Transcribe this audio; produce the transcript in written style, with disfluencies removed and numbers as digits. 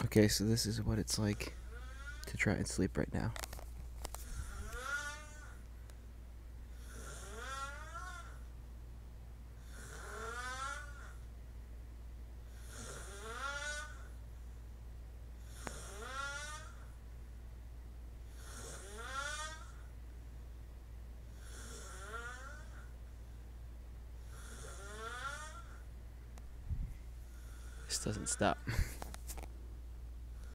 Okay, so this is what it's like to try and sleep right now. This doesn't stop.